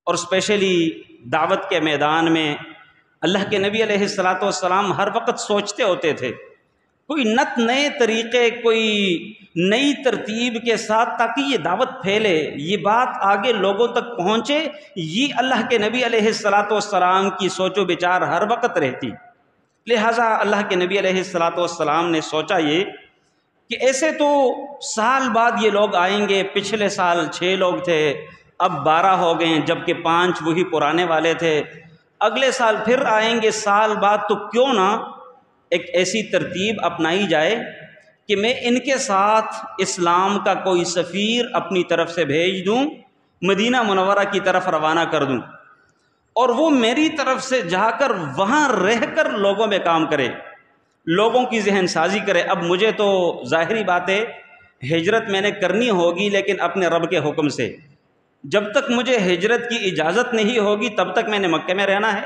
اور اسپیشلی دعوت کے میدان میں اللہ کے نبی علیہ الصلاۃ والسلام ہر وقت سوچتے ہوتے تھے کوئی نئے طریقے، کوئی نئی ترتیب کے ساتھ، تاکہ یہ دعوت پھیلے، یہ بات آگے لوگوں تک پہنچے۔ یہ اللہ کے نبی علیہ الصلاۃ والسلام کی سوچ و بچار ہر وقت رہتی۔ لہٰذا اللہ کے نبی علیہ الصلاۃ والسلام نے سوچا یہ کہ ایسے تو سال بعد یہ لوگ آئیں گے، پچھلے سال 6 لوگ تھے، اب 12 ہو گئے ہیں، جبکہ 5 وہی پرانے والے تھے، اگلے سال پھر آئیں گے سال بعد، تو کیوں نہ ایک ایسی ترتیب اپنائی جائے کہ میں ان کے ساتھ اسلام کا کوئی سفیر اپنی طرف سے بھیج دوں، مدینہ منورہ کی طرف روانہ کر دوں، اور وہ میری طرف سے جا کر وہاں رہ کر لوگوں میں کام کرے، لوگوں کی ذہن سازی کرے۔ اب مجھے تو ظاہری بات ہے ہجرت میں نے کرنی ہوگی، لیکن اپنے رب کے حکم سے۔ جب تک مجھے ہجرت کی اجازت نہیں ہوگی تب تک میں نے مکہ میں رہنا ہے،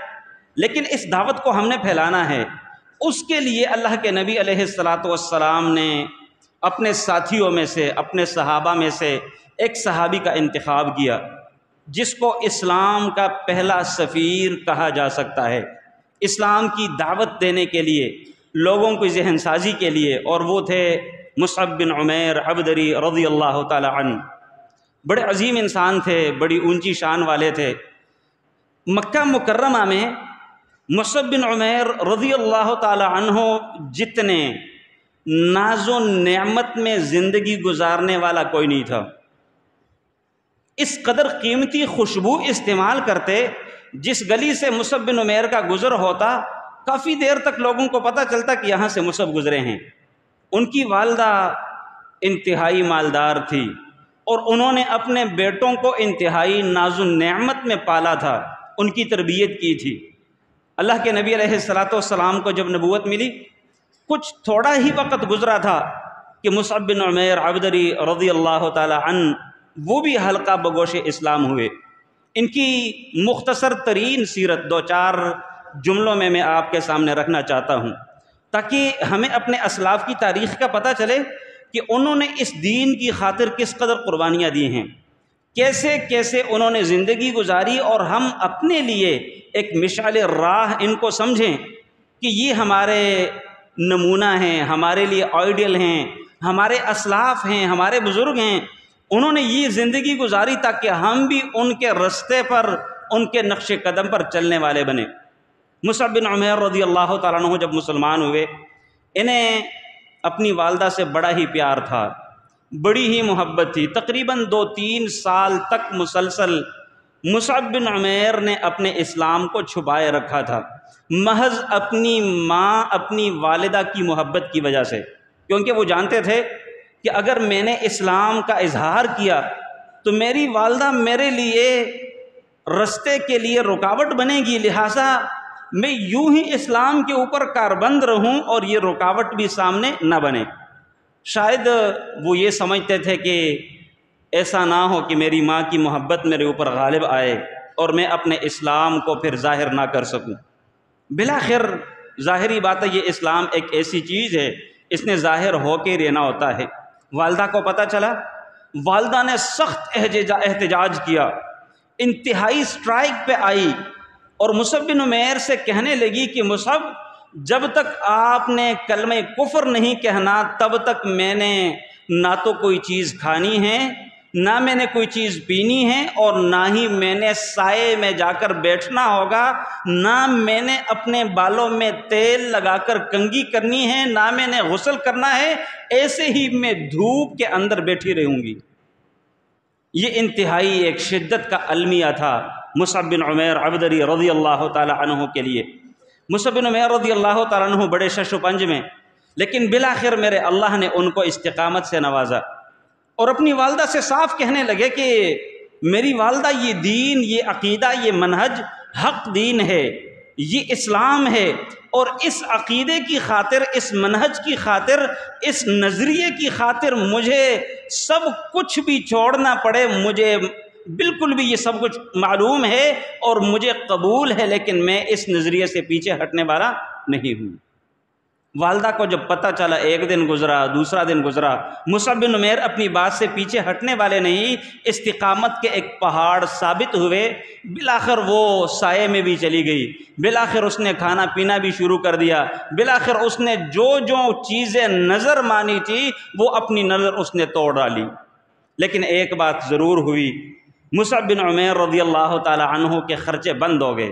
لیکن اس دعوت کو ہم نے پھیلانا ہے۔ اس کے لیے اللہ کے نبی علیہ الصلاۃ والسلام نے اپنے ساتھیوں میں سے، اپنے صحابہ میں سے ایک صحابی کا انتخاب کیا جس کو اسلام کا پہلا سفیر کہا جا سکتا ہے، اسلام کی دعوت دینے کے لیے، لوگوں کی ذہن سازی کے لیے، اور وہ تھے مصعب بن عمیر عبدری رضی اللہ تعالی عنہ۔ بڑے عظیم انسان تھے، بڑی اونچی شان والے تھے۔ مکہ مکرمہ میں مصعب بن عمیر رضی اللہ تعالی عنہ جتنے ناز و نعمت میں زندگی گزارنے والا کوئی نہیں تھا۔ اس قدر قیمتی خوشبو استعمال کرتے، جس گلی سے مصعب بن عمیر کا گزر ہوتا کافی دیر تک لوگوں کو پتہ چلتا کہ یہاں سے مصعب گزرے ہیں۔ ان کی والدہ انتہائی مالدار تھی اور انہوں نے اپنے بیٹوں کو انتہائی ناز و نعمت میں پالا تھا، ان کی تربیت کی تھی۔ اللہ کے نبی علیہ الصلاۃ والسلام کو جب نبوت ملی، کچھ تھوڑا ہی وقت گزرا تھا کہ مصعب بن عمیر عبدری رضی اللہ تعالی عنہ وہ بھی حلقہ بگوش اسلام ہوئے۔ ان کی مختصر ترین سیرت 2-4 جملوں میں آپ کے سامنے رکھنا چاہتا ہوں، تاکہ ہمیں اپنے اسلاف کی تاریخ کا پتہ چلے کہ انہوں نے اس دین کی خاطر کس قدر قربانیاں دی ہیں، کیسے کیسے انہوں نے زندگی گزاری، اور ہم اپنے لیے ایک مشعل راہ ان کو سمجھیں کہ یہ ہمارے نمونہ ہیں، ہمارے لیے آئیڈیل ہیں، ہمارے اسلاف ہیں، ہمارے بزرگ ہیں۔ انہوں نے یہ زندگی گزاری تاکہ ہم بھی ان کے رستے پر، ان کے نقش قدم پر چلنے والے بنے۔ مصعب بن عمیر رضی اللہ تعالیٰ عنہ جب مسلمان ہوئے، انہیں اپنی والدہ سے بڑا ہی پیار تھا، بڑی ہی محبت تھی۔ تقریباً 2-3 سال تک مسلسل مصعب بن عمیر نے اپنے اسلام کو چھپائے رکھا تھا، محض اپنی ماں، اپنی والدہ کی محبت کی وجہ سے، کیونکہ وہ جانتے تھے کہ اگر میں نے اسلام کا اظہار کیا تو میری والدہ میرے لیے رستے کے لیے رکاوٹ بنے گی، لہٰذا میں یوں ہی اسلام کے اوپر کاربند رہوں اور یہ رکاوٹ بھی سامنے نہ بنے۔ شاید وہ یہ سمجھتے تھے کہ ایسا نہ ہو کہ میری ماں کی محبت میرے اوپر غالب آئے اور میں اپنے اسلام کو پھر ظاہر نہ کر سکوں۔ بالآخر ظاہری بات ہے، یہ اسلام ایک ایسی چیز ہے، اس نے ظاہر ہو کے رہنا ہوتا ہے۔ والدہ کو پتہ چلا، والدہ نے سخت احتجاج کیا، انتہائی سٹرائک پہ آئی اور مصعب بن عمیر سے کہنے لگی کہ مصعب، جب تک آپ نے کلمہ کفر نہیں کہنا تب تک میں نے نہ تو کوئی چیز کھانی ہے، نہ میں نے کوئی چیز پینی ہے، اور نہ ہی میں نے سائے میں جا کر بیٹھنا ہوگا، نہ میں نے اپنے بالوں میں تیل لگا کر کنگھی کرنی ہے، نہ میں نے غسل کرنا ہے، ایسے ہی میں دھوپ کے اندر بیٹھی رہوں گی۔ یہ انتہائی ایک شدت کا المیہ تھا مصعب بن عمیر عبدری رضی اللہ تعالی عنہ کے لیے۔ مصعب بن عمیر رضی اللہ تعالی عنہ بڑے شش و پنج میں، لیکن بالآخر میرے اللہ نے ان کو استقامت سے نوازا، اور اپنی والدہ سے صاف کہنے لگے کہ میری والدہ، یہ دین، یہ عقیدہ، یہ منہج حق دین ہے، یہ اسلام ہے، اور اس عقیدے کی خاطر، اس منہج کی خاطر، اس نظریے کی خاطر مجھے سب کچھ بھی چھوڑنا پڑے، مجھے بالکل بھی یہ سب کچھ معلوم ہے اور مجھے قبول ہے، لیکن میں اس نظریے سے پیچھے ہٹنے والا نہیں ہوں۔ والدہ کو جب پتہ چلا، ایک دن گزرا، دوسرا دن گزرا، مصعب بن عمیر اپنی بات سے پیچھے ہٹنے والے نہیں، استقامت کے ایک پہاڑ ثابت ہوئے۔ بالآخر وہ سائے میں بھی چلی گئی، بالآخر اس نے کھانا پینا بھی شروع کر دیا، بالآخر اس نے جو چیزیں نظر مانی تھی وہ اپنی نظر اس نے توڑ ڈالی۔ لیکن ایک بات ضرور ہوئی، مصعب بن عمیر رضی اللہ تعالی عنہ کے خرچے بند ہو گئے۔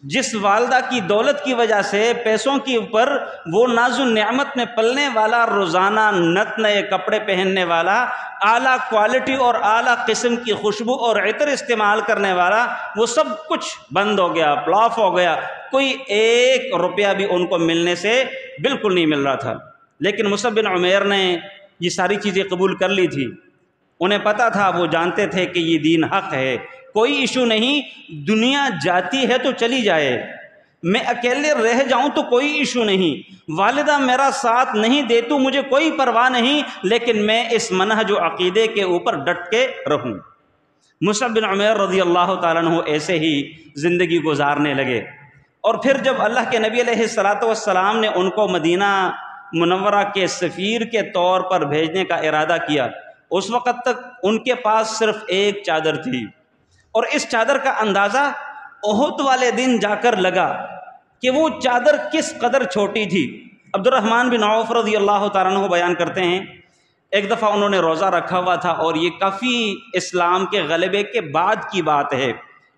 جس والدہ کی دولت کی وجہ سے پیسوں کے اوپر وہ ناز و نعمت میں پلنے والا، روزانہ نت نئے کپڑے پہننے والا، اعلیٰ کوالٹی اور اعلیٰ قسم کی خوشبو اور عطر استعمال کرنے والا، وہ سب کچھ بند ہو گیا، پلاف ہو گیا، کوئی ایک روپیہ بھی ان کو ملنے سے بالکل نہیں مل رہا تھا۔ لیکن مصعب بن عمیر نے یہ ساری چیزیں قبول کر لی تھی، انہیں پتہ تھا، وہ جانتے تھے کہ یہ دین حق ہے، کوئی ایشو نہیں، دنیا جاتی ہے تو چلی جائے، میں اکیلے رہ جاؤں تو کوئی ایشو نہیں، والدہ میرا ساتھ نہیں دے تو مجھے کوئی پرواہ نہیں، لیکن میں اس منہج و عقیدے کے اوپر ڈٹ کے رہوں۔ مصعب بن عمیر رضی اللہ تعالیٰ عنہ ایسے ہی زندگی گزارنے لگے، اور پھر جب اللہ کے نبی علیہ السلام نے ان کو مدینہ منورہ کے سفیر کے طور پر بھیجنے کا ارادہ کیا، اس وقت تک ان کے پاس صرف ایک چادر تھی، اور اس چادر کا اندازہ احد والے دن جا کر لگا کہ وہ چادر کس قدر چھوٹی تھی۔ عبد الرحمن بن عوف رضی اللہ تعالیٰ عنہ بیان کرتے ہیں، ایک دفعہ انہوں نے روزہ رکھا ہوا تھا، اور یہ کافی اسلام کے غلبے کے بعد کی بات ہے،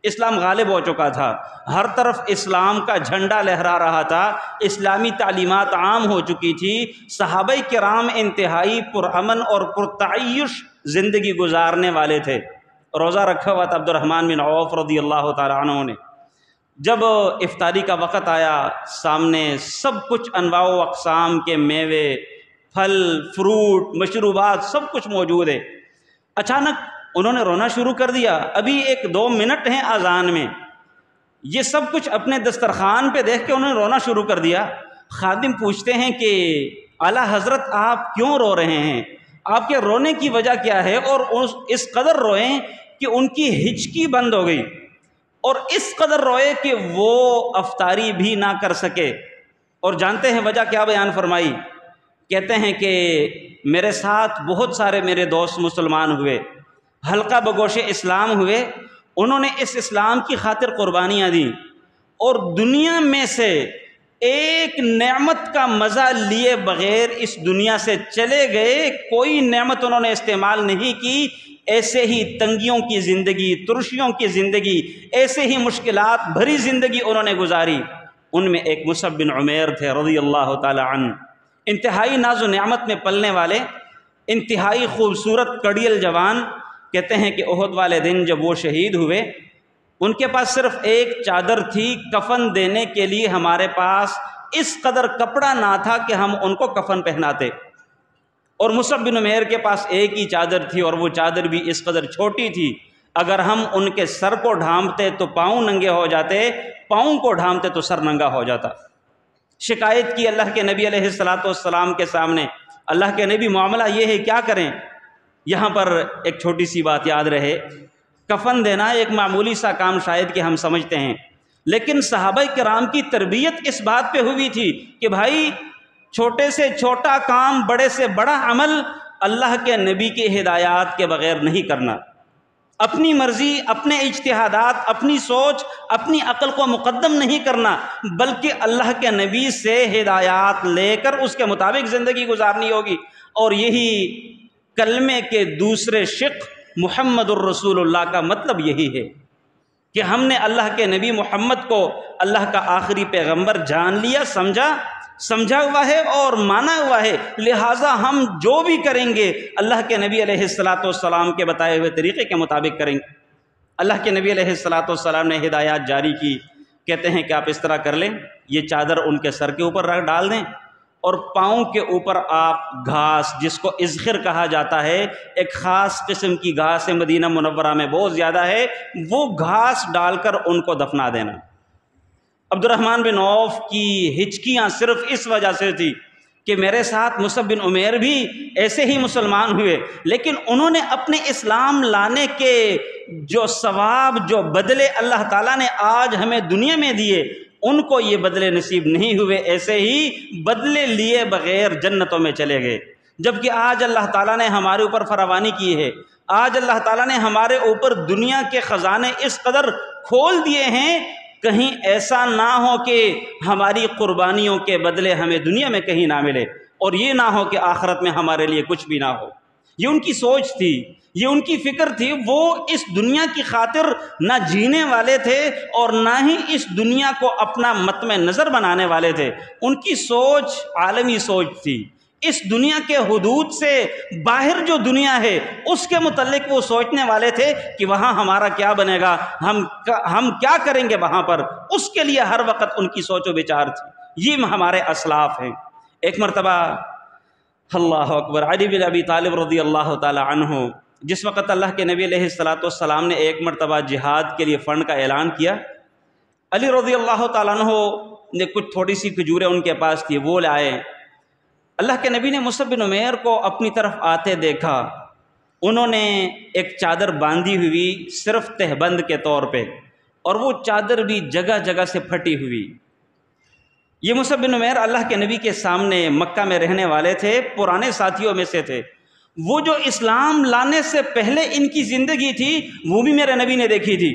اسلام غالب ہو چکا تھا، ہر طرف اسلام کا جھنڈا لہرا رہا تھا، اسلامی تعلیمات عام ہو چکی تھی، صحابہ کرام انتہائی پرامن اور پرتعیش زندگی گزارنے والے تھے۔ روزہ رکھا ہوا تھا عبد الرحمن بن عوف رضی اللہ تعالیٰ عنہ نے۔ جب افطاری کا وقت آیا، سامنے سب کچھ انواع و اقسام کے میوے، پھل، فروٹ، مشروبات سب کچھ موجود ہے۔ اچانک انہوں نے رونا شروع کر دیا، ابھی 1-2 منٹ ہیں اذان میں، یہ سب کچھ اپنے دسترخوان پہ دیکھ کے انہوں نے رونا شروع کر دیا۔ خادم پوچھتے ہیں کہ اعلیٰ حضرت آپ کیوں رو رہے ہیں، آپ کے رونے کی وجہ کیا ہے؟ اور اس قدر روئیں کہ ان کی ہچکی بند ہو گئی، اور اس قدر روئے کہ وہ افطاری بھی نہ کر سکے۔ اور جانتے ہیں وجہ کیا بیان فرمائی؟ کہتے ہیں کہ میرے ساتھ بہت سارے میرے دوست مسلمان ہوئے، حلقہ بگوش اسلام ہوئے، انہوں نے اس اسلام کی خاطر قربانیاں دیں، اور دنیا میں سے ایک نعمت کا مزہ لیے بغیر اس دنیا سے چلے گئے، کوئی نعمت انہوں نے استعمال نہیں کی، ایسے ہی تنگیوں کی زندگی، ترشیوں کی زندگی، ایسے ہی مشکلات بھری زندگی انہوں نے گزاری۔ ان میں ایک مصعب بن عمیر تھے رضی اللہ تعالی عنہ، انتہائی ناز و نعمت میں پلنے والے، انتہائی خوبصورت کڑیل جوان۔ کہتے ہیں کہ احد والے دن جب وہ شہید ہوئے، ان کے پاس صرف ایک چادر تھی، کفن دینے کے لیے ہمارے پاس اس قدر کپڑا نہ تھا کہ ہم ان کو کفن پہناتے، اور مصعب بن عمیر کے پاس ایک ہی چادر تھی، اور وہ چادر بھی اس قدر چھوٹی تھی، اگر ہم ان کے سر کو ڈھانپتے تو پاؤں ننگے ہو جاتے، پاؤں کو ڈھانپتے تو سر ننگا ہو جاتا۔ شکایت کی اللہ کے نبی علیہ السلام کے سامنے، اللہ کے نبی معاملہ یہ ہے، کیا کریں؟ یہاں پر ایک چھوٹی سی بات یاد رہے، کفن دینا ایک معمولی سا کام شاید کہ ہم سمجھتے ہیں، لیکن صحابہ کرام کی تربیت اس بات پہ ہوئی تھی کہ بھائی چھوٹے سے چھوٹا کام، بڑے سے بڑا عمل اللہ کے نبی کی ہدایات کے بغیر نہیں کرنا، اپنی مرضی، اپنے اجتہادات، اپنی سوچ، اپنی عقل کو مقدم نہیں کرنا، بلکہ اللہ کے نبی سے ہدایات لے کر اس کے مطابق زندگی گزارنی ہوگی۔ اور یہی کلمے کے دوسرے شق محمد الرسول اللہ کا مطلب یہی ہے کہ ہم نے اللہ کے نبی محمد کو اللہ کا آخری پیغمبر جان لیا، سمجھا ہوا ہے اور مانا ہوا ہے، لہٰذا ہم جو بھی کریں گے اللہ کے نبی علیہ السلام کے بتائے ہوئے طریقے کے مطابق کریں گے۔ اللہ کے نبی علیہ السلام نے ہدایات جاری کی، کہتے ہیں کہ آپ اس طرح کر لیں، یہ چادر ان کے سر کے اوپر رکھ ڈال دیں، اور پاؤں کے اوپر آپ گھاس، جس کو اذخر کہا جاتا ہے، ایک خاص قسم کی گھاس ہے، مدینہ منورہ میں بہت زیادہ ہے، وہ گھاس ڈال کر ان کو دفنا دینا۔ عبد الرحمن بن عوف کی ہچکیاں صرف اس وجہ سے تھی کہ میرے ساتھ مصعب بن عمیر بھی ایسے ہی مسلمان ہوئے، لیکن انہوں نے اپنے اسلام لانے کے جو ثواب، جو بدلے اللہ تعالیٰ نے آج ہمیں دنیا میں دیے، ان کو یہ بدلے نصیب نہیں ہوئے، ایسے ہی بدلے لیے بغیر جنتوں میں چلے گئے۔ جبکہ آج اللہ تعالیٰ نے ہمارے اوپر فراوانی کی ہے، آج اللہ تعالیٰ نے ہمارے اوپر دنیا کے خزانے اس قدر کھول دیے ہیں، کہیں ایسا نہ ہو کہ ہماری قربانیوں کے بدلے ہمیں دنیا میں کہیں نہ ملے، اور یہ نہ ہو کہ آخرت میں ہمارے لیے کچھ بھی نہ ہو۔ یہ ان کی سوچ تھی، یہ ان کی فکر تھی۔ وہ اس دنیا کی خاطر نہ جینے والے تھے اور نہ ہی اس دنیا کو اپنا مطمع نظر بنانے والے تھے۔ ان کی سوچ عالمی سوچ تھی، اس دنیا کے حدود سے باہر جو دنیا ہے اس کے متعلق وہ سوچنے والے تھے کہ وہاں ہمارا کیا بنے گا، ہم کیا کریں گے وہاں پر، اس کے لیے ہر وقت ان کی سوچ و بچار تھی۔ یہ ہمارے اسلاف ہیں۔ ایک مرتبہ اللہ اکبر، علی بن ابی طالب رضی اللہ تعالی عنہ، جس وقت اللہ کے نبی علیہ الصلاۃ نے ایک مرتبہ جہاد کے لیے فنڈ کا اعلان کیا، علی رضی اللہ تعالیٰ عنہ نے کچھ تھوڑی سی کھجوریں ان کے پاس تھی، وہ لائے۔ اللہ کے نبی نے مصعب بن عمیر کو اپنی طرف آتے دیکھا، انہوں نے ایک چادر باندھی ہوئی صرف تہبند کے طور پہ، اور وہ چادر بھی جگہ جگہ سے پھٹی ہوئی۔ یہ مصعب بن عمیر اللہ کے نبی کے سامنے مکہ میں رہنے والے تھے، پرانے ساتھیوں میں سے تھے۔ وہ جو اسلام لانے سے پہلے ان کی زندگی تھی وہ بھی میرے نبی نے دیکھی تھی،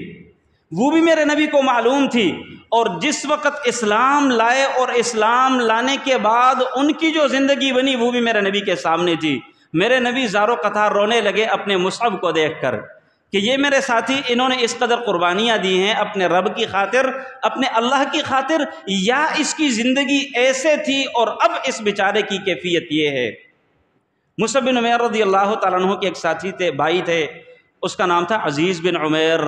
وہ بھی میرے نبی کو معلوم تھی، اور جس وقت اسلام لائے اور اسلام لانے کے بعد ان کی جو زندگی بنی وہ بھی میرے نبی کے سامنے تھی۔ میرے نبی زارو قطار رونے لگے اپنے مصعب کو دیکھ کر کہ یہ میرے ساتھی، انہوں نے اس قدر قربانیاں دی ہیں اپنے رب کی خاطر، اپنے اللہ کی خاطر، یا اس کی زندگی ایسے تھی اور اب اس بیچارے کی کیفیت یہ ہے۔ مصعب بن عمیر رضی اللہ تعالیٰ عنہ کے ایک ساتھی تھے، بھائی تھے، اس کا نام تھا عزیز بن عمیر۔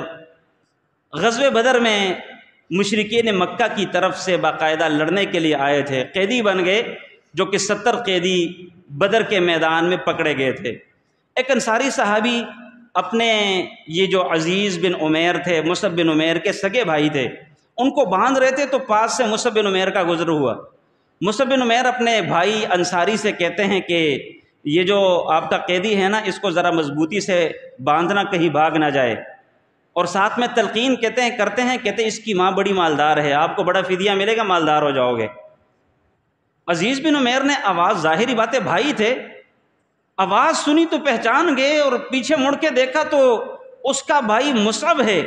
غزوہ بدر میں مشرکین مکہ کی طرف سے باقاعدہ لڑنے کے لیے آئے تھے، قیدی بن گئے، جو کہ 70 قیدی بدر کے میدان میں پکڑے گئے تھے۔ ایک انصاری صحابی اپنے یہ جو عزیز بن عمیر تھے، مصعب بن عمیر کے سگے بھائی تھے، ان کو باندھ رہے تھے تو پاس سے مصعب بن عمیر کا گزر ہوا۔ مصعب بن عمیر اپنے بھائی انصاری سے کہتے ہیں کہ یہ جو آپ کا قیدی ہے نا، اس کو ذرا مضبوطی سے باندھنا، کہیں بھاگ نہ جائے، اور ساتھ میں تلقین کرتے ہیں اس کی ماں بڑی مالدار ہے، آپ کو بڑا فدیہ ملے گا، مالدار ہو جاؤ گے۔ عزیز بن عمیر نے آواز، ظاہری باتیں بھائی تھے، آواز سنی تو پہچان گئے، اور پیچھے مڑ کے دیکھا تو اس کا بھائی مصعب ہے،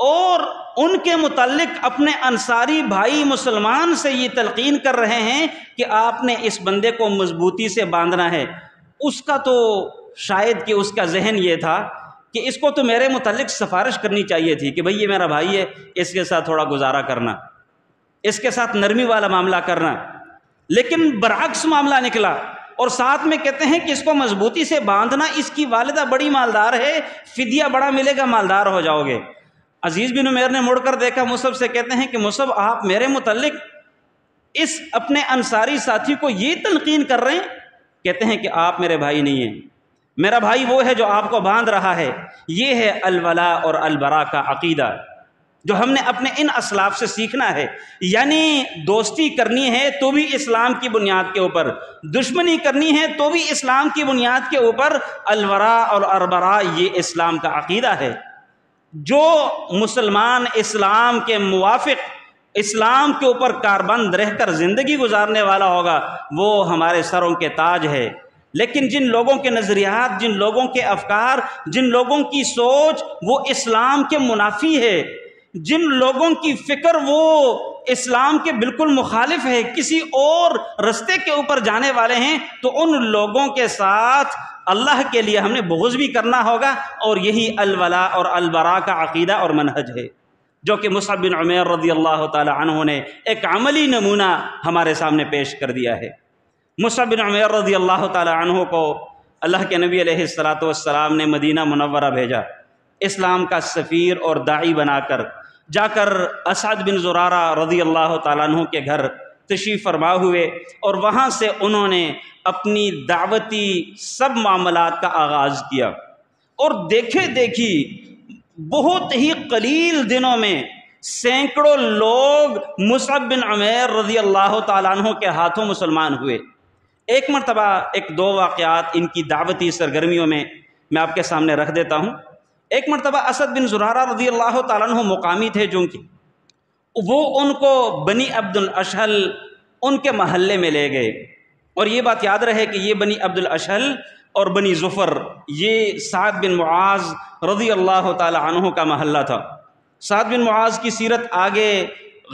اور ان کے متعلق اپنے انصاری بھائی مسلمان سے یہ تلقین کر رہے ہیں کہ آپ نے اس بندے کو مضبوطی سے باندھنا ہے۔ اس کا تو شاید کہ اس کا ذہن یہ تھا کہ اس کو تو میرے متعلق سفارش کرنی چاہیے تھی کہ بھئی یہ میرا بھائی ہے، اس کے ساتھ تھوڑا گزارا کرنا، اس کے ساتھ نرمی والا معاملہ کرنا، لیکن برعکس معاملہ نکلا، اور ساتھ میں کہتے ہیں کہ اس کو مضبوطی سے باندھنا، اس کی والدہ بڑی مالدار ہے، فدیہ بڑا ملے گا، مالدار ہو جاؤ گے۔ عزیز بن عمیر نے مڑ کر دیکھا مصعب سے، کہتے ہیں کہ مصعب آپ میرے متعلق اس اپنے انصاری ساتھی کو یہ تلقین کر رہے ہیں؟ کہتے ہیں کہ آپ میرے بھائی نہیں ہیں، میرا بھائی وہ ہے جو آپ کو باندھ رہا ہے۔ یہ ہے الولا اور البرا کا عقیدہ جو ہم نے اپنے ان اسلاف سے سیکھنا ہے، یعنی دوستی کرنی ہے تو بھی اسلام کی بنیاد کے اوپر، دشمنی کرنی ہے تو بھی اسلام کی بنیاد کے اوپر۔ الورا اور البرا یہ اسلام کا عقیدہ ہے۔ جو مسلمان اسلام کے موافق، اسلام کے اوپر کاربند رہ کر زندگی گزارنے والا ہوگا وہ ہمارے سروں کے تاج ہے، لیکن جن لوگوں کے نظریات، جن لوگوں کے افکار، جن لوگوں کی سوچ وہ اسلام کے منافی ہے، جن لوگوں کی فکر وہ اسلام کے بالکل مخالف ہے، کسی اور رستے کے اوپر جانے والے ہیں، تو ان لوگوں کے ساتھ اللہ کے لیے ہم نے بغض بھی کرنا ہوگا، اور یہی الولا اور البرا کا عقیدہ اور منہج ہے، جو کہ مصعب بن عمیر رضی اللہ تعالی عنہ نے ایک عملی نمونہ ہمارے سامنے پیش کر دیا ہے۔ مصعب بن عمیر رضی اللہ تعالی عنہ کو اللہ کے نبی علیہ الصلاۃ نے مدینہ منورہ بھیجا، اسلام کا سفیر اور داعی بنا کر، جا کر اسعد بن زرارہ رضی اللہ تعالیٰ عنہ کے گھر تشریف فرما ہوئے، اور وہاں سے انہوں نے اپنی دعوتی سب معاملات کا آغاز کیا، اور دیکھے دیکھی بہت ہی قلیل دنوں میں سینکڑوں لوگ مصعب بن عمیر رضی اللہ تعالیٰ عنہ کے ہاتھوں مسلمان ہوئے۔ ایک مرتبہ ایک دو واقعات ان کی دعوتی سرگرمیوں میں آپ کے سامنے رکھ دیتا ہوں۔ ایک مرتبہ اسد بن زرارہ رضی اللہ تعالیٰ عنہ مقامی تھے، جو وہ ان کو بنی عبد الاشہل ان کے محلے میں لے گئے. اور یہ بات یاد رہے کہ یہ بنی عبد الاشہل اور بنی ظفر یہ سعد بن معاذ رضی اللہ تعالی عنہ کا محلہ تھا. سعد بن معاذ کی سیرت آگے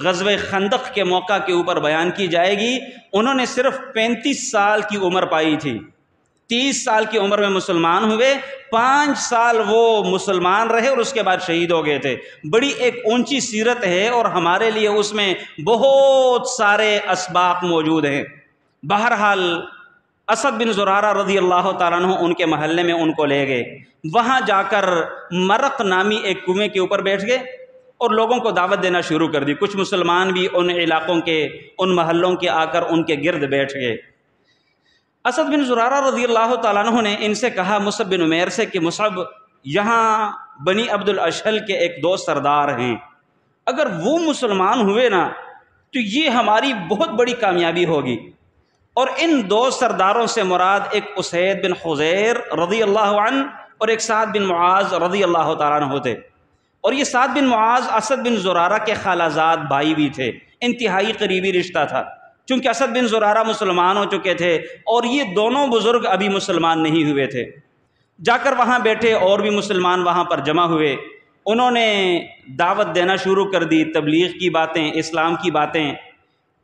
غزوہ خندق کے موقع کے اوپر بیان کی جائے گی. انہوں نے صرف 35 سال کی عمر پائی تھی. 30 سال کی عمر میں مسلمان ہوئے، 5 سال وہ مسلمان رہے اور اس کے بعد شہید ہو گئے تھے. بڑی ایک اونچی سیرت ہے اور ہمارے لیے اس میں بہت سارے اسباق موجود ہیں. بہرحال اسد بن زرارہ رضی اللہ تعالیٰ عنہ ان کے محلے میں ان کو لے گئے. وہاں جا کر مرق نامی ایک کنویں کے اوپر بیٹھ گئے اور لوگوں کو دعوت دینا شروع کر دی. کچھ مسلمان بھی ان علاقوں کے ان محلوں کے آ کر ان کے گرد بیٹھ گئے. اسد بن زرارہ رضی اللہ تعالیٰ عنہ نے ان سے کہا مصعب بن عمیر سے کہ مصعب، یہاں بنی عبد الاشہل کے ایک دو سردار ہیں، اگر وہ مسلمان ہوئے نا تو یہ ہماری بہت بڑی کامیابی ہوگی. اور ان دو سرداروں سے مراد ایک اسید بن حضیر رضی اللہ عنہ اور ایک سعد بن معاذ رضی اللہ تعالیٰ عنہ ہوتے. اور یہ سعد بن معاذ اسد بن زرارہ کے خالہ زاد بھائی بھی تھے، انتہائی قریبی رشتہ تھا، چونکہ اسد بن زرارہ مسلمان ہو چکے تھے اور یہ دونوں بزرگ ابھی مسلمان نہیں ہوئے تھے. جا کر وہاں بیٹھے اور بھی مسلمان وہاں پر جمع ہوئے. انہوں نے دعوت دینا شروع کر دی، تبلیغ کی باتیں، اسلام کی باتیں.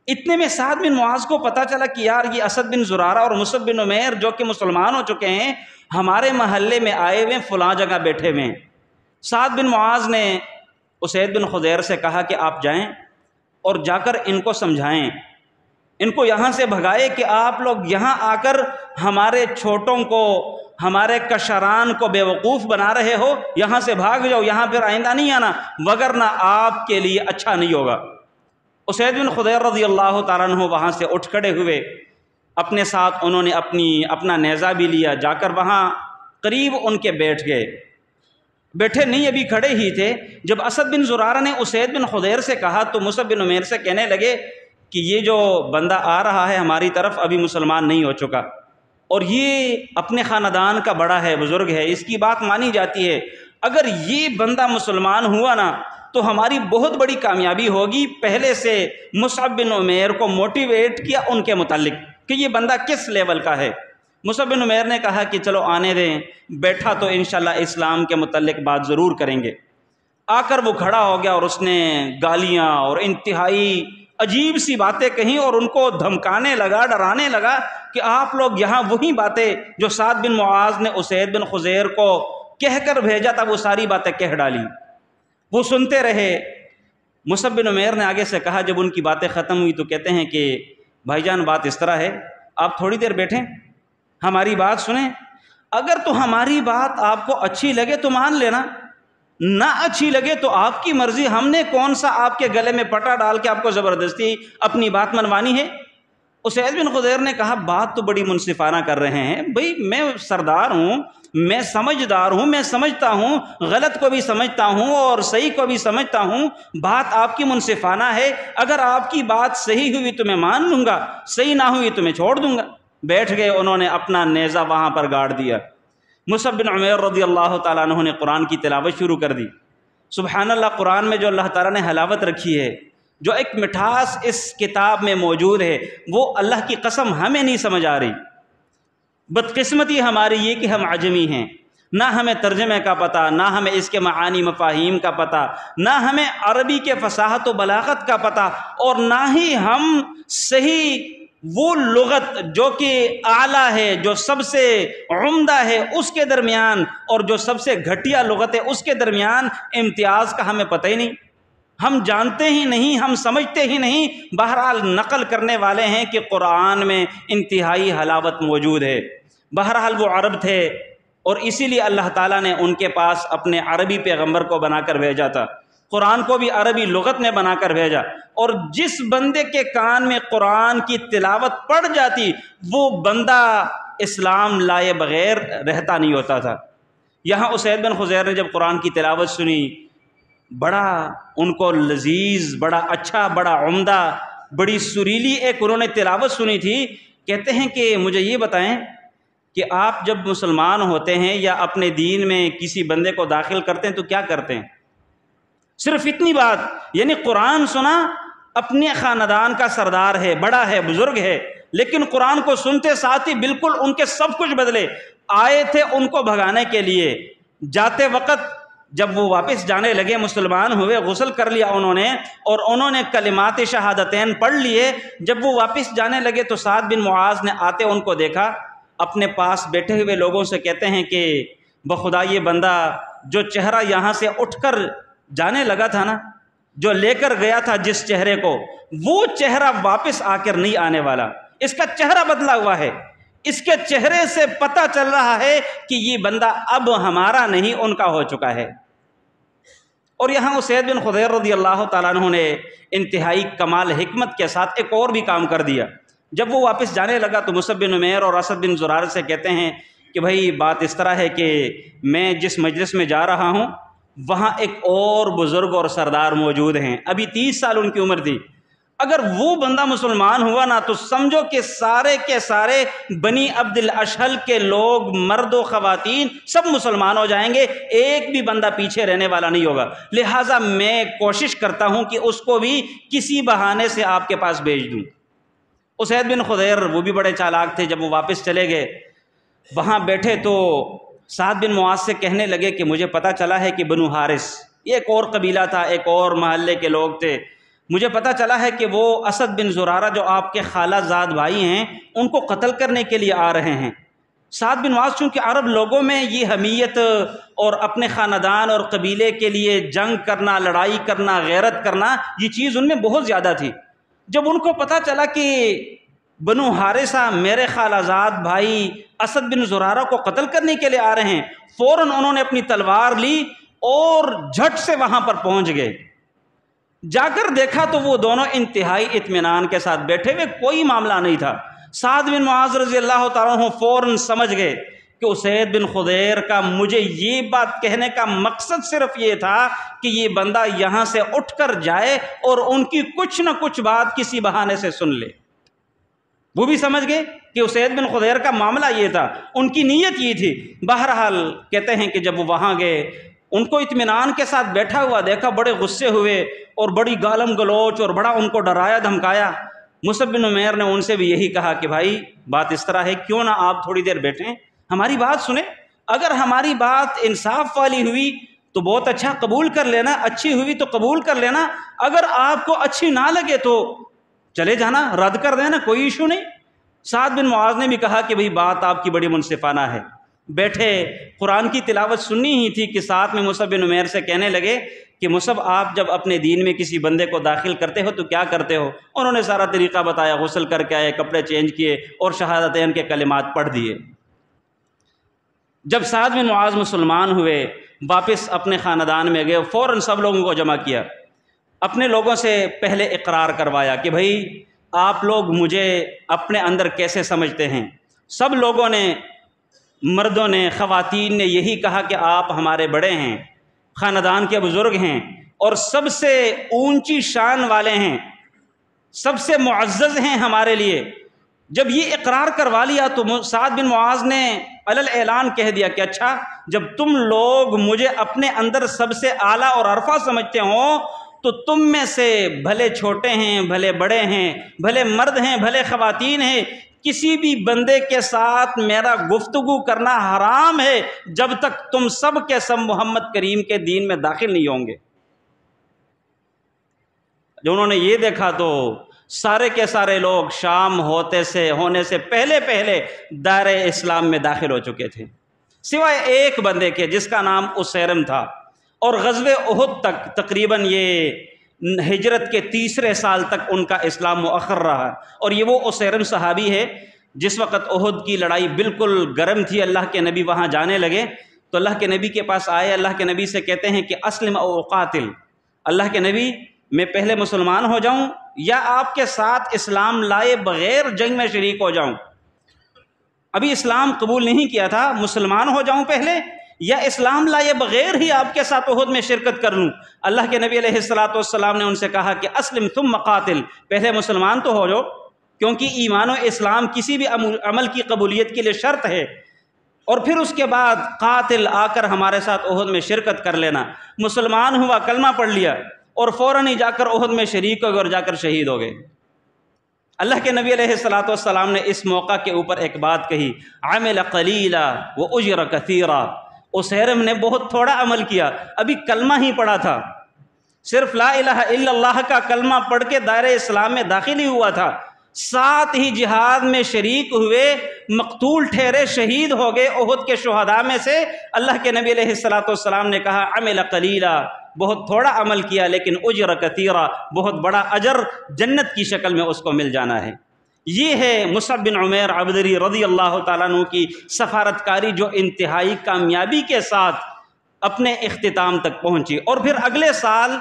اتنے میں سعد بن معاذ کو پتہ چلا کہ یار یہ اسد بن زرارہ اور مصعب بن عمیر جو کہ مسلمان ہو چکے ہیں ہمارے محلے میں آئے ہوئے فلاں جگہ بیٹھے ہوئے ہیں. سعد بن معاذ نے اسید بن حضیر سے کہا کہ آپ جائیں اور جا کر ان کو سمجھائیں، ان کو یہاں سے بھگائے کہ آپ لوگ یہاں آ کر ہمارے چھوٹوں کو، ہمارے کشران کو بے وقوف بنا رہے ہو، یہاں سے بھاگ جاؤ، یہاں پھر آئندہ نہیں آنا وگرنہ آپ کے لیے اچھا نہیں ہوگا. اسید بن حضیر رضی اللہ تعالیٰ عنہ وہاں سے اٹھ کھڑے ہوئے. اپنے ساتھ انہوں نے اپنا نیزہ بھی لیا، جا کر وہاں قریب ان کے بیٹھ گئے. بیٹھے نہیں، ابھی کھڑے ہی تھے. جب اسد بن زرارہ نے اسید بن حضیر سے کہا تو مصعب بن عمیر سے کہنے لگے کہ یہ جو بندہ آ رہا ہے ہماری طرف ابھی مسلمان نہیں ہو چکا اور یہ اپنے خاندان کا بڑا ہے، بزرگ ہے، اس کی بات مانی جاتی ہے. اگر یہ بندہ مسلمان ہوا نا تو ہماری بہت بڑی کامیابی ہوگی. پہلے سے مصعب بن عمیر کو موٹیویٹ کیا ان کے متعلق کہ یہ بندہ کس لیول کا ہے. مصعب بن عمیر نے کہا کہ چلو آنے دیں، بیٹھا تو انشاءاللہ اسلام کے متعلق بات ضرور کریں گے. آ کر وہ کھڑا ہو گیا اور اس نے گالیاں اور انتہائی عجیب سی باتیں کہیں اور ان کو دھمکانے لگا، ڈرانے لگا کہ آپ لوگ یہاں وہی باتیں جو سعد بن معاذ نے اسید بن حضیر کو کہہ کر بھیجا تھا وہ ساری باتیں کہہ ڈالی. وہ سنتے رہے. مصعب بن عمیر نے آگے سے کہا جب ان کی باتیں ختم ہوئی تو کہتے ہیں کہ بھائی جان بات اس طرح ہے، آپ تھوڑی دیر بیٹھیں، ہماری بات سنیں، اگر تو ہماری بات آپ کو اچھی لگے تو مان لینا، نہ اچھی لگے تو آپ کی مرضی، ہم نے کون سا آپ کے گلے میں پٹا ڈال کے آپ کو زبردستی اپنی بات منوانی ہے. اسید بن حضیر نے کہا بات تو بڑی منصفانہ کر رہے ہیں، بھئی میں سردار ہوں، میں سمجھدار ہوں، میں سمجھتا ہوں، غلط کو بھی سمجھتا ہوں اور صحیح کو بھی سمجھتا ہوں، بات آپ کی منصفانہ ہے، اگر آپ کی بات صحیح ہوئی تو میں مان لوں گا، صحیح نہ ہوئی تو میں چھوڑ دوں گا. بیٹھ گئے. انہوں نے اپنا نیزہ وہاں پر گاڑ دیا. مصعب بن عمیر رضی اللہ تعالیٰ عنہ نے قرآن کی تلاوت شروع کر دی. سبحان اللہ، قرآن میں جو اللہ تعالیٰ نے حلاوت رکھی ہے، جو ایک مٹھاس اس کتاب میں موجود ہے، وہ اللہ کی قسم ہمیں نہیں سمجھ آ رہی. بدقسمتی ہماری یہ کہ ہم عجمی ہیں، نہ ہمیں ترجمے کا پتہ، نہ ہمیں اس کے معانی مفاہیم کا پتہ، نہ ہمیں عربی کے فصاحت و بلاغت کا پتہ، اور نہ ہی ہم صحیح وہ لغت جو کہ اعلیٰ ہے، جو سب سے عمدہ ہے، اس کے درمیان اور جو سب سے گھٹیا لغت ہے اس کے درمیان امتیاز کا ہمیں پتہ ہی نہیں. ہم جانتے ہی نہیں، ہم سمجھتے ہی نہیں. بہرحال نقل کرنے والے ہیں کہ قرآن میں انتہائی حلاوت موجود ہے. بہرحال وہ عرب تھے اور اسی لیے اللہ تعالیٰ نے ان کے پاس اپنے عربی پیغمبر کو بنا کر بھیجا تھا، قرآن کو بھی عربی لغت میں بنا کر بھیجا. اور جس بندے کے کان میں قرآن کی تلاوت پڑ جاتی وہ بندہ اسلام لائے بغیر رہتا نہیں ہوتا تھا. یہاں اسید بن حضیر نے جب قرآن کی تلاوت سنی، بڑا ان کو لذیذ، بڑا اچھا، بڑا عمدہ، بڑی سریلی ایک انہوں نے تلاوت سنی تھی. کہتے ہیں کہ مجھے یہ بتائیں کہ آپ جب مسلمان ہوتے ہیں یا اپنے دین میں کسی بندے کو داخل کرتے ہیں تو کیا کرتے ہیں؟ صرف اتنی بات، یعنی قرآن سنا، اپنے خاندان کا سردار ہے، بڑا ہے، بزرگ ہے، لیکن قرآن کو سنتے ساتھ ہی بالکل ان کے سب کچھ بدلے۔ آئے تھے ان کو بھگانے کے لیے، جاتے وقت جب وہ واپس جانے لگے، مسلمان ہوئے، غسل کر لیا انہوں نے، اور انہوں نے کلمات شہادتین پڑھ لیے۔ جب وہ واپس جانے لگے تو سعد بن معاذ نے آتے ان کو دیکھا، اپنے پاس بیٹھے ہوئے لوگوں سے کہتے ہیں کہ بخدا یہ بندہ جو چہرہ یہاں سے اٹھ کر جانے لگا تھا نا، جو لے کر گیا تھا جس چہرے کو، وہ چہرہ واپس آ کر نہیں آنے والا، اس کا چہرہ بدلا ہوا ہے، اس کے چہرے سے پتہ چل رہا ہے کہ یہ بندہ اب ہمارا نہیں ان کا ہو چکا ہے۔ اور یہاں اسید بن خضیر رضی اللہ تعالیٰ عنہ نے انتہائی کمال حکمت کے ساتھ ایک اور بھی کام کر دیا۔ جب وہ واپس جانے لگا تو مصعب بن عمیر اور اسد بن زرارہ سے کہتے ہیں کہ بھائی بات اس طرح ہے کہ میں جس مجلس میں جا رہا ہوں وہاں ایک اور بزرگ اور سردار موجود ہیں، ابھی 30 سال ان کی عمر تھی، اگر وہ بندہ مسلمان ہوا نا تو سمجھو کہ سارے کے سارے بنی عبد الاشہل کے لوگ، مرد و خواتین سب مسلمان ہو جائیں گے، ایک بھی بندہ پیچھے رہنے والا نہیں ہوگا، لہٰذا میں کوشش کرتا ہوں کہ اس کو بھی کسی بہانے سے آپ کے پاس بھیج دوں۔ اسید بن خضیر وہ بھی بڑے چالاک تھے، جب وہ واپس چلے گئے وہاں بیٹھے تو سعد بن معاذ سے کہنے لگے کہ مجھے پتہ چلا ہے کہ بنو حارث، یہ ایک اور قبیلہ تھا، ایک اور محلے کے لوگ تھے، مجھے پتہ چلا ہے کہ وہ اسد بن زرارہ جو آپ کے خالہ زاد بھائی ہیں ان کو قتل کرنے کے لیے آ رہے ہیں۔ سعد بن معاذ چونکہ عرب لوگوں میں یہ حمیت اور اپنے خاندان اور قبیلے کے لیے جنگ کرنا، لڑائی کرنا، غیرت کرنا، یہ چیز ان میں بہت زیادہ تھی۔ جب ان کو پتہ چلا کہ بنو حارثہ میرے خالہ زاد بھائی اسد بن زرارہ کو قتل کرنے کے لیے آ رہے ہیں، فوراً انہوں نے اپنی تلوار لی اور جھٹ سے وہاں پر پہنچ گئے۔ جا کر دیکھا تو وہ دونوں انتہائی اطمینان کے ساتھ بیٹھے ہوئے، کوئی معاملہ نہیں تھا۔ سعد بن معاذ رضی اللہ تعالیٰ عنہ فوراً سمجھ گئے کہ اسید بن خضیر کا مجھے یہ بات کہنے کا مقصد صرف یہ تھا کہ یہ بندہ یہاں سے اٹھ کر جائے اور ان کی کچھ نہ کچھ بات کسی بہانے سے سن لے۔ وہ بھی سمجھ گئے کہ اسید بن خضیر کا معاملہ یہ تھا، ان کی نیت یہ تھی۔ بہرحال کہتے ہیں کہ جب وہ وہاں گئے ان کو اطمینان کے ساتھ بیٹھا ہوا دیکھا، بڑے غصے ہوئے اور بڑی گالم گلوچ اور بڑا ان کو ڈرایا دھمکایا۔ مصعب بن عمیر نے ان سے بھی یہی کہا کہ بھائی بات اس طرح ہے، کیوں نہ آپ تھوڑی دیر بیٹھیں، ہماری بات سنیں، اگر ہماری بات انصاف والی ہوئی تو بہت اچھا، قبول کر لینا، اچھی ہوئی تو قبول کر لینا، اگر آپ کو اچھی نہ لگے تو چلے جانا، رد کر دینا، کوئی ایشو نہیں۔ سعد بن معاذ نے بھی کہا کہ بھئی بات آپ کی بڑی منصفانہ ہے۔ بیٹھے، قرآن کی تلاوت سننی ہی تھی کہ ساتھ میں مصعب بن عمیر سے کہنے لگے کہ مصعب آپ جب اپنے دین میں کسی بندے کو داخل کرتے ہو تو کیا کرتے ہو؟ انہوں نے سارا طریقہ بتایا، غسل کر کے آئے، کپڑے چینج کیے اور شہادتین کے کلمات پڑھ دیے۔ جب سعد بن معاذ مسلمان ہوئے، واپس اپنے خاندان میں گئے، فوراً سب لوگوں کو جمع کیا، اپنے لوگوں سے پہلے اقرار کروایا کہ بھئی آپ لوگ مجھے اپنے اندر کیسے سمجھتے ہیں؟ سب لوگوں نے، مردوں نے، خواتین نے یہی کہا کہ آپ ہمارے بڑے ہیں، خاندان کے بزرگ ہیں اور سب سے اونچی شان والے ہیں، سب سے معزز ہیں ہمارے لیے۔ جب یہ اقرار کروا لیا تو سعد بن معاذ نے علل اعلان کہہ دیا کہ اچھا جب تم لوگ مجھے اپنے اندر سب سے اعلیٰ اور عرفہ سمجھتے ہو تو تم میں سے بھلے چھوٹے ہیں، بھلے بڑے ہیں، بھلے مرد ہیں، بھلے خواتین ہیں، کسی بھی بندے کے ساتھ میرا گفتگو کرنا حرام ہے جب تک تم سب کے سب محمد کریم کے دین میں داخل نہیں ہوں گے۔ جو انہوں نے یہ دیکھا تو سارے کے سارے لوگ شام ہونے سے پہلے دائرہ اسلام میں داخل ہو چکے تھے، سوائے ایک بندے کے جس کا نام اسیرم تھا، اور غزوہ احد تک تقریباً یہ ہجرت کے 3 سال تک ان کا اسلام مؤخر رہا، اور یہ وہ اسیرم صحابی ہے جس وقت احد کی لڑائی بالکل گرم تھی، اللہ کے نبی وہاں جانے لگے تو اللہ کے نبی کے پاس آئے، اللہ کے نبی سے کہتے ہیں کہ اسلم او اقاتل، اللہ کے نبی میں پہلے مسلمان ہو جاؤں یا آپ کے ساتھ اسلام لائے بغیر جنگ میں شریک ہو جاؤں؟ ابھی اسلام قبول نہیں کیا تھا، مسلمان ہو جاؤں پہلے یا اسلام لائے بغیر ہی آپ کے ساتھ احد میں شرکت کر لوں؟ اللہ کے نبی علیہ الصلوۃ نے ان سے کہا کہ اسلم ثم مقاتل، پہلے مسلمان تو ہو جاؤ، کیونکہ ایمان و اسلام کسی بھی عمل کی قبولیت کے لیے شرط ہے۔ اور پھر اس کے بعد قاتل آ کر ہمارے ساتھ احد میں شرکت کر لینا، مسلمان ہوا، کلمہ پڑھ لیا اور فوراً ہی جا کر احد میں شریک ہو گئے اور جا کر شہید ہو گئے۔ اللہ کے نبی علیہ السلام نے اس موقع کے اوپر ایک بات کہی، عمل قلیلا واجر کثیرا۔ اسیرم نے بہت تھوڑا عمل کیا، ابھی کلمہ ہی پڑھا تھا، صرف لا الہ الا اللہ کا کلمہ پڑھ کے دائرہ اسلام میں داخل ہی ہوا تھا، ساتھ ہی جہاد میں شریک ہوئے، مقتول ٹھہرے، شہید ہو گئے احد کے شہداء میں سے۔ اللہ کے نبی علیہ السلام نے کہا عمل قلیلا، بہت تھوڑا عمل کیا لیکن اجر کثیرا، بہت بڑا اجر جنت کی شکل میں اس کو مل جانا ہے۔ یہ ہے مصعب بن عمیر عبدری رضی اللہ تعالیٰ عنہ کی سفارتکاری جو انتہائی کامیابی کے ساتھ اپنے اختتام تک پہنچی۔ اور پھر اگلے سال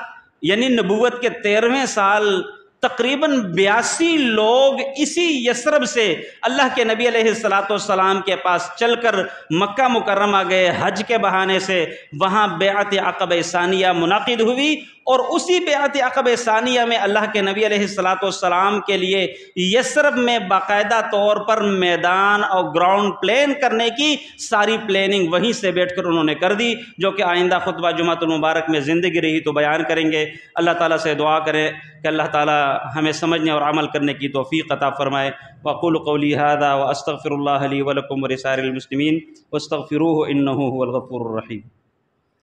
یعنی نبوت کے 13ویں سال تقریباً 82 لوگ اسی یثرب سے اللہ کے نبی علیہ السلام کے پاس چل کر مکہ مکرمہ گئے حج کے بہانے سے، وہاں بیعت عقبہ ثانیہ منعقد ہوئی، اور اسی بیعت عقبہ ثانیہ میں اللہ کے نبی علیہ السلام کے لیے یثرب میں باقاعدہ طور پر میدان اور گراؤنڈ پلین کرنے کی ساری پلاننگ وہیں سے بیٹھ کر انہوں نے کر دی، جو کہ آئندہ خطبہ جمعۃ المبارک میں زندگی رہی تو بیان کریں گے۔ اللہ تعالیٰ سے دعا کریں کہ اللہ تعالیٰ ہمیں سمجھنے اور عمل کرنے کی توفیق عطا فرمائے۔ وأقول قولي هذا وأستغفر الله لي ولكم ولسائر المسلمين واستغفروه إنه هو الغفور الرحيم۔